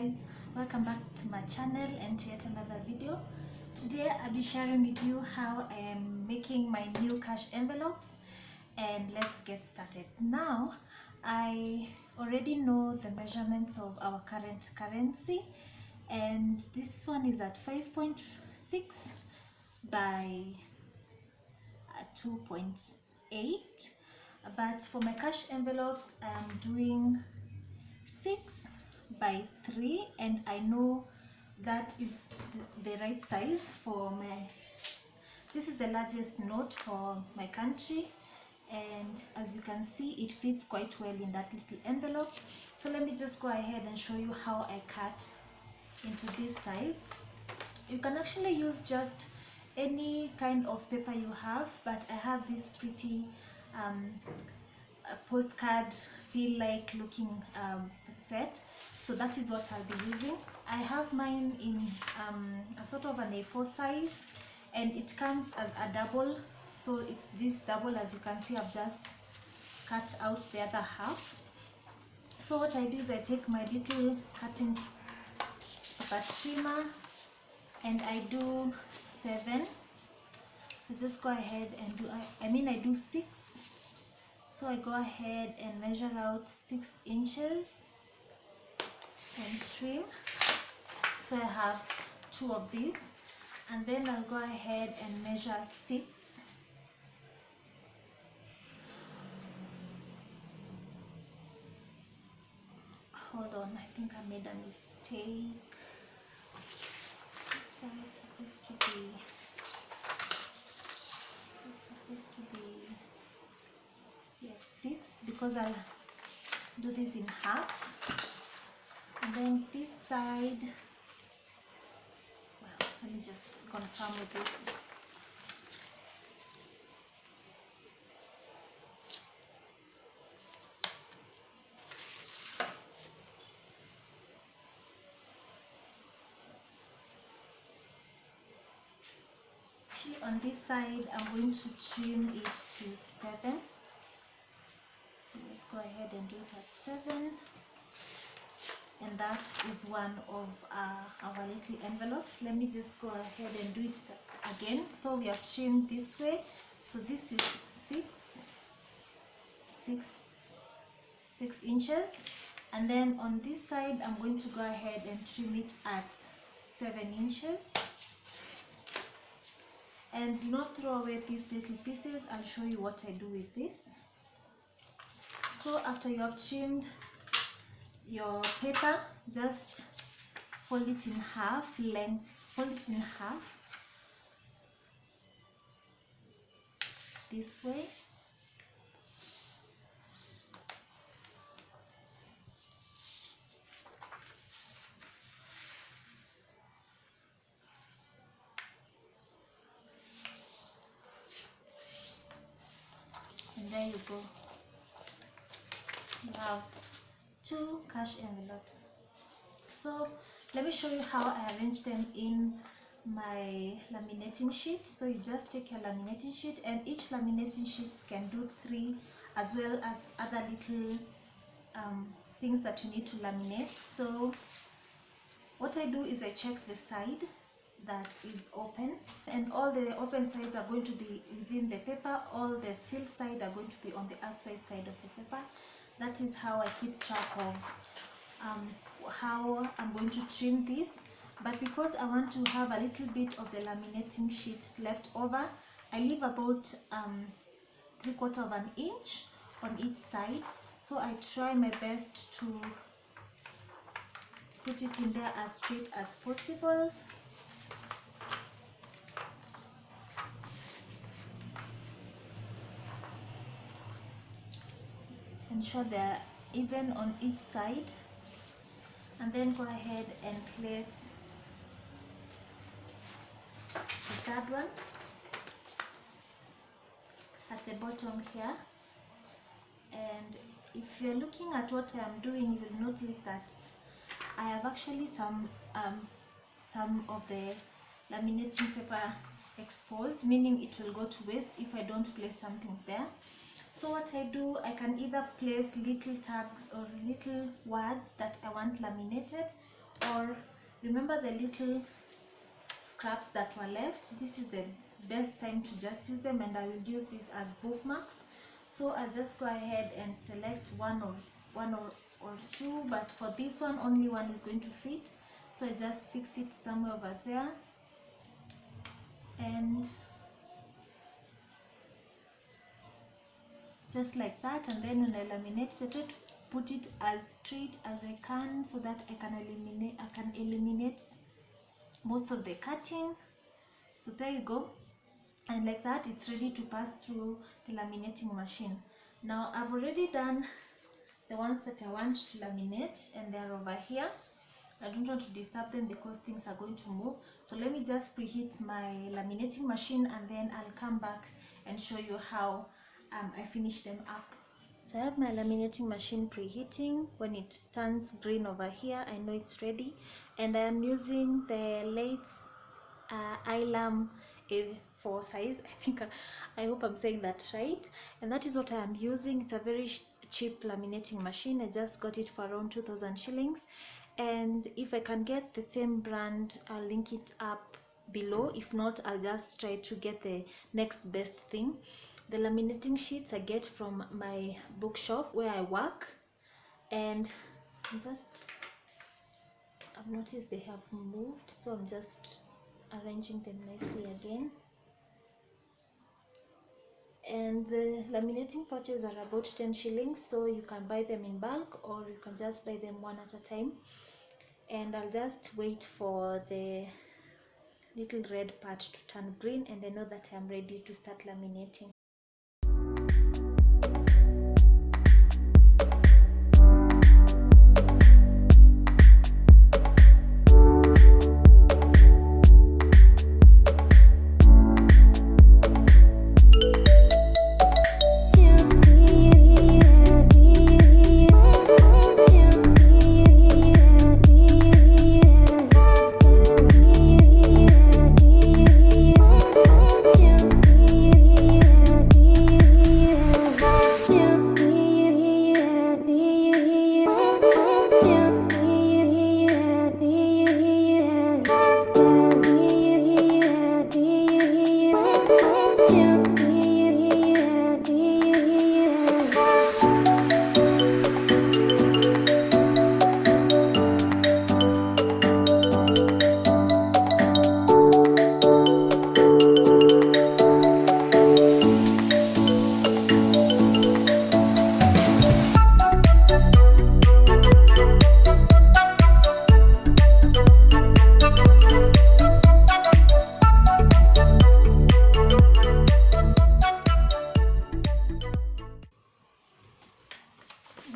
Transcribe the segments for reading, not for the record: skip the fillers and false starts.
guys, welcome back to my channel and to yet another video. Today I'll be sharing with you how I am making my new cash envelopes, and let's get started. Now I already know the measurements of our current currency, and this one is at 5.6 by 2.8, but for my cash envelopes I am doing 6 by 3, and I know that is the right size for my, this is the largest note for my country, and as you can see it fits quite well in that little envelope. So let me just go ahead and show you how I cut into this size. You can actually use just any kind of paper you have, but I have this pretty postcard feel like looking set, so that is what I'll be using. I have mine in a sort of an A4 size, and it comes as a double, so it's this double. As you can see, I've just cut out the other half. So what I do is I take my little cutting paper trimmer and I do 7. So just go ahead and do, I do 6. So I go ahead and measure out 6 inches and trim. So I have 2 of these, and then I'll go ahead and measure 6. Hold on, I think I made a mistake. This side supposed to be, it's supposed to be, yes, 6, because I'll do this in half. And then this side, well, let me just confirm with this. Actually, on this side, I'm going to trim it to 7. So let's go ahead and do it at 7. And that is one of our little envelopes. Let me just go ahead and do it again. So we have trimmed this way. So this is 6 inches. And then on this side, I'm going to go ahead and trim it at 7 inches. And do not throw away these little pieces. I'll show you what I do with this. So after you have trimmed your paper, just fold it in half, fold it in half this way. And there you go. You have 2 cash envelopes. So let me show you how I arrange them in my laminating sheet. So you just take your laminating sheet, and each laminating sheet can do 3, as well as other little things that you need to laminate. So what I do is I check the side that is open, and all the open sides are going to be within the paper. All the sealed side are going to be on the outside side of the paper. That is how I keep track of how I'm going to trim this. But because I want to have a little bit of the laminating sheet left over, I leave about 3/4 of an inch on each side. So I try my best to put it in there as straight as possible. Ensure they're even on each side, and then go ahead and place the third one at the bottom here. And if you're looking at what I'm doing, you will notice that I have actually some of the laminating paper exposed, meaning it will go to waste if I don't place something there. So what I do, I can either place little tags or little words that I want laminated, or remember the little scraps that were left, this is the best time to just use them, and I will use this as bookmarks. So I'll just go ahead and select one or two, but for this one only one is going to fit, so I just fix it somewhere over there, and just like that. And then when I laminate, I try to put it as straight as I can so that I can eliminate most of the cutting. So there you go, and like that it's ready to pass through the laminating machine. Now I've already done the ones that I want to laminate, and they're over here. I don't want to disturb them because things are going to move, so let me just preheat my laminating machine, and then I'll come back and show you how I finish them up. So I have my laminating machine preheating. When it turns green over here, I know it's ready, and I am using the lathe Ilam A4 size. I hope I'm saying that right, and that is what I am using. It's a very cheap laminating machine. I just got it for around 2,000 shillings, and if I can get the same brand, I'll link it up below. If not, I'll just try to get the next best thing. The laminating sheets I get from my bookshop where I work, and I've noticed they have moved, so I'm just arranging them nicely again. And the laminating pouches are about 10 shillings, so you can buy them in bulk or you can just buy them one at a time. And I'll just wait for the little red part to turn green, and I know that I'm ready to start laminating.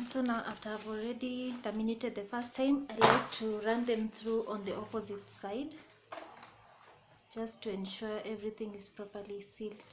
So now, after I've already laminated the first time, I like to run them through on the opposite side, just to ensure everything is properly sealed.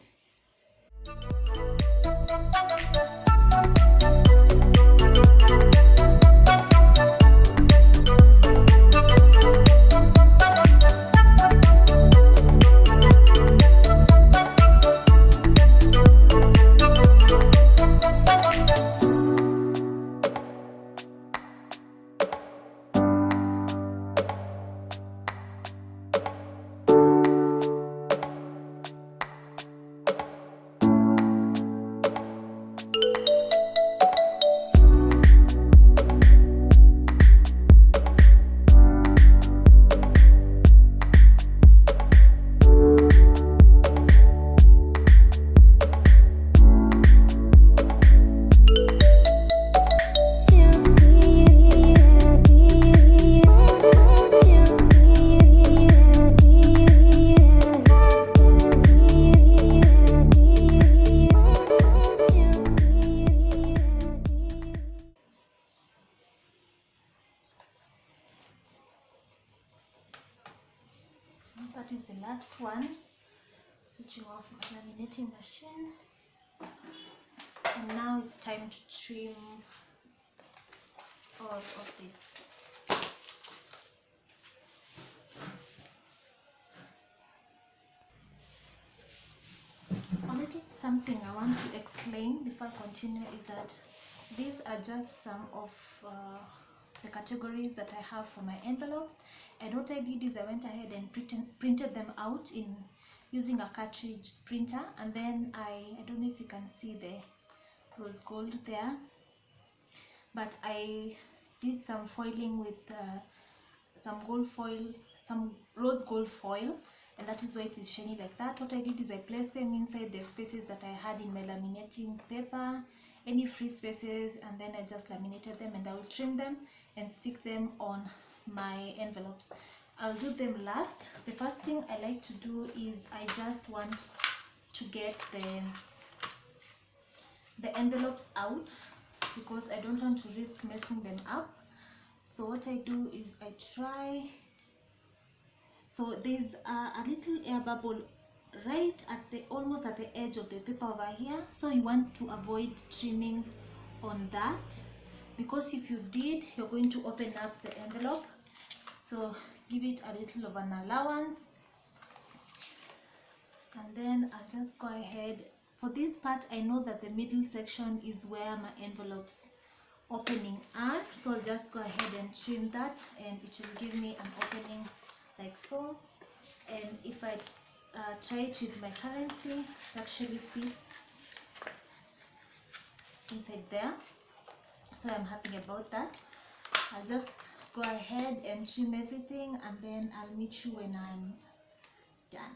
That is the last one. Switching off my laminating machine, and now it's time to trim all of this. Only something I want to explain before I continue is that these are just some of the categories that I have for my envelopes. And what I did is I went ahead and printed them out in using a cartridge printer, and then I don't know if you can see the rose gold there, but I did some foiling with some gold foil, some rose gold foil, and that is why it is shiny like that. What I did is I placed them inside the spaces that I had in my laminating paper, any free spaces, and then I just laminated them, and I will trim them and stick them on my envelopes. I'll do them last. The first thing I like to do is I just want to get the envelopes out because I don't want to risk messing them up. So what I do is I try, so there's a little air bubble right at the almost at the edge of the paper over here, so you want to avoid trimming on that, because if you did, you're going to open up the envelope. So give it a little of an allowance, and then I'll just go ahead. For this part, I know that the middle section is where my envelopes opening are, so I'll just go ahead and trim that, and it will give me an opening like so. And if I try it with my currency, it actually fits inside there, so I'm happy about that. I'll just go ahead and trim everything, and then I'll meet you when I'm done.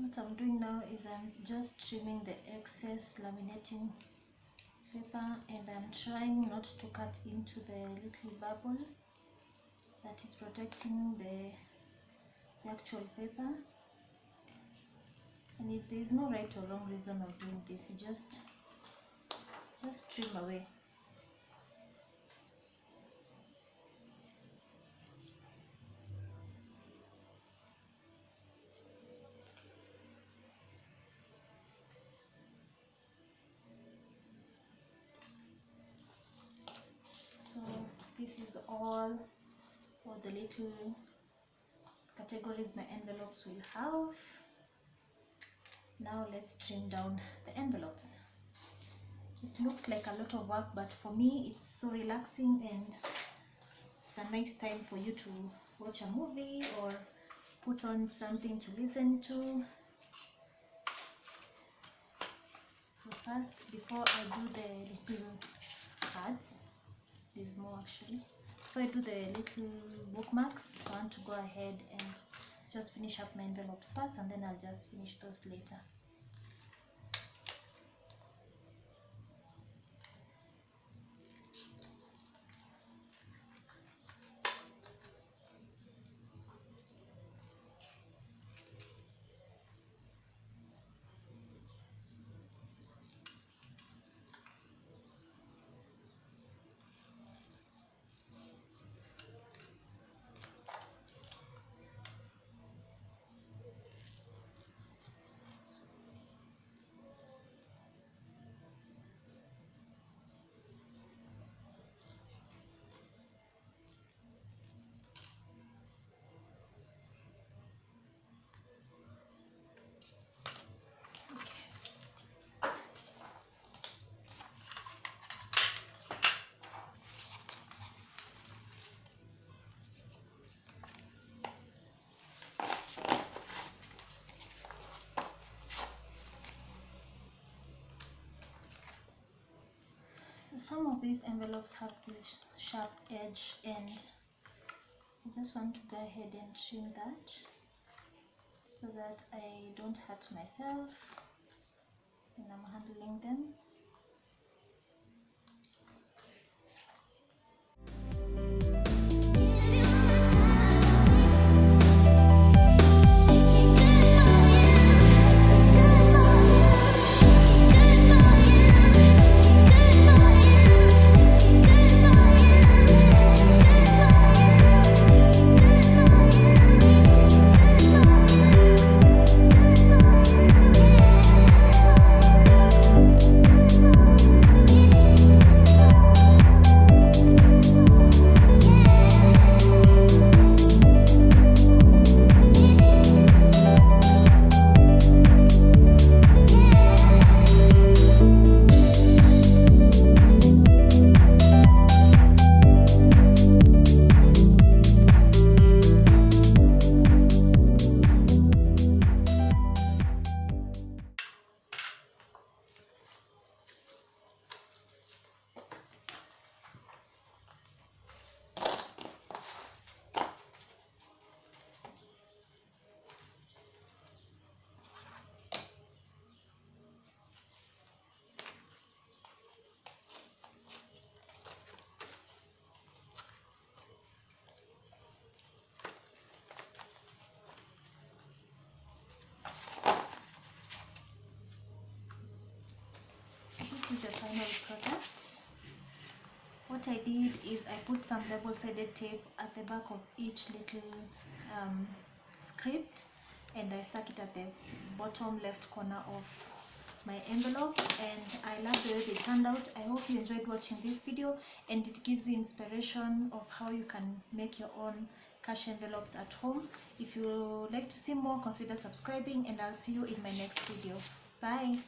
What I'm doing now is I'm just trimming the excess laminating paper, and I'm trying not to cut into the little bubble that is protecting the actual paper. And there is no right or wrong reason of doing this. You just trim away. So this is all the little categories my envelopes will have. Now let's trim down the envelopes. It looks like a lot of work, but for me it's so relaxing, and it's a nice time for you to watch a movie or put on something to listen to. So first, before I do the little cards, there's more actually. Before I do the little bookmarks, I want to go ahead and just finish up my envelopes first, and then I'll just finish those later. So some of these envelopes have this sharp edge, and I just want to go ahead and trim that so that I don't hurt myself when I'm handling them. This is the final product. What I did is I put some double-sided tape at the back of each little script, and I stuck it at the bottom left corner of my envelope, and I love the way they turned out. I hope you enjoyed watching this video, and it gives you inspiration of how you can make your own cash envelopes at home. If you would like to see more, consider subscribing, and I'll see you in my next video. Bye.